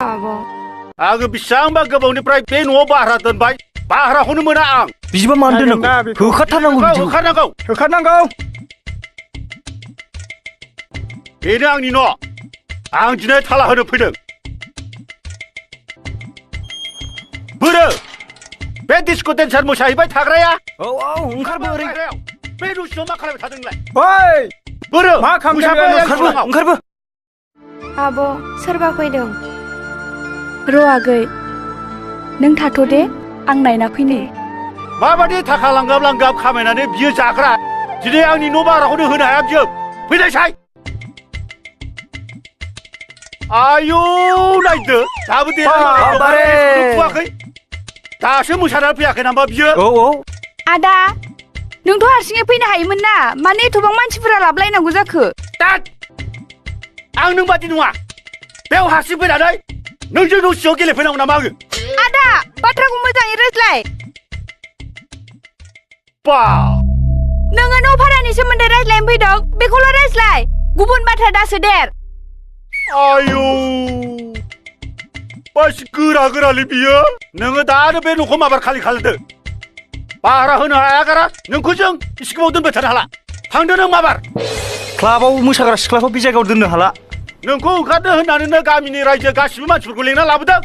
आब' आङो बेसेबांबा गोबावनिफ्राय बे न'आव भारा दोनबाय भाराखौनो मोना आं बिदिबा मानो दोननांगौ होखाथारनांगौ बिदिखौ होखारनांगौ बेनो आंनि न' आं दिनै थाला होनो फैदों बोरो बे डिस्क' डेन्सार मोसाहैबाय थाग्राया औ ओंखारबो ओरै बे न' सिङाव मा खालामबाय थादों नोंलाय ओइ बोरो मा खालामदों ओंखारबो आब' सोरबा फैदों र' आगै नों थाथ' दे आं नायना फैनि माबादि थाखा लांगाब लांगाब खामायनानै बियो जाग्रा दिनै आंनि न' भाराखौनो होनो हाया बियो फैनायसाय आयु नायदो दाबो देराखै दासो मोसानानै फैयाखै नामा बियो औ आदा नोंथ' हारसिङै फैनो हायोमोन ना मानो एथबां मानसिफोरा लाबलायनांगौ जाखो आं नों बादि नङा बेयाव हारसिं फैनानै नोंजों न' सिङाव गेलेफैनांगौ नामा आङो आदा बाथ्राखौ मोजाङै रायज्लाय बा नोङो न' भारानि सोमोन्दै रायज्लायनो फैदों बेखौल' रायज्लाय गुबुन बाथ्रा दासोदेर आयु बास गोरा गोरालै बियो नोङो दानो बे न'खौ माबार खालि खालामदो भारा होनो हाया गारा नोंखौ जों इसे गोबाव दोनबाय थानो हाला थांदो नों माबार क्लाबाव मोसाग्रा सिख्लाखौ बे जायगायाव दोननो हाला नोंखौ ओंखारनो होननानैनो गामिनि रायजो गासिबो मानसिफोरखौ लेंना लाबोदों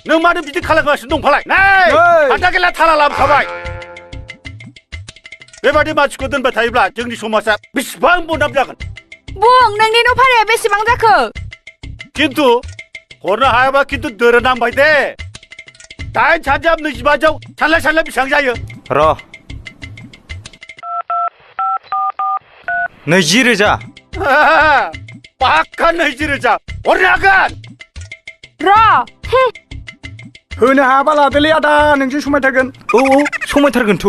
नों मानो बिदि खालामगासिनो दंफालाय नै आदा गेला थाला लाबोखाबाय बेबादि मानसिखौ दोनबाय थायोब्ला जोंनि समाजा बेसेबां बदनाम जागोन बुं नोंनि न' भाराया बेसेबां जाखो खिन्थु हरनो हायाबा खिन्थु दोरों नांबाय दे 8 सानजाब 25 सानलाय सानलाय बेसेबां जायो र 20,000 पाक्का 20,000 हरनो हागोन र होनो हायाबा लादोलै आदा नोंजों समायथारगोन औ समायथारगोनथ'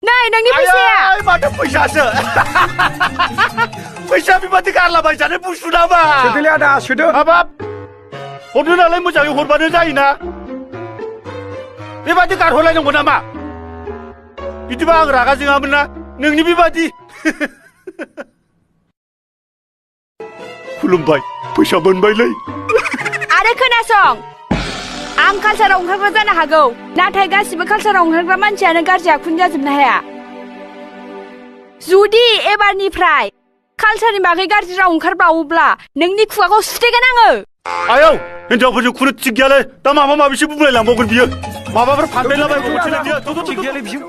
नै नोंनि फैसाया माथो फैसासो फैसा बेबादि गारलाबाय जानो बुस्थु नामा सोदोलै आदा सोदो हाबाब हरनो नालाय मोजाङै हरबानो जायोना बेबादि गारहरलायनांगौ नामा बिदिबा आं रागा जोङामोन ना नोंनि बेबादि खुलुमबाय फैसा मोनबायलै आरो खोनासं आं कालसाराव ओंखारग्रा जानो हागौ नाथाय गासिबो कालसाराव ओंखारग्रा मानसियानो गाज्रि आखुनि जाजोबनो हाया जुदि एबारनिफ्राय कालसारनि बागै गाज्रि राव ओंखारबावोब्ला नोंनि खुगाखौ सुथेगोन आङो आयौ हिनजावफोरजों खुनु थिग गैयालै दा माबा माबिसो बुंलायलांबावगोन बियो माबाफोर फानदायलाबायगोन बियो थिग गैयालै बियो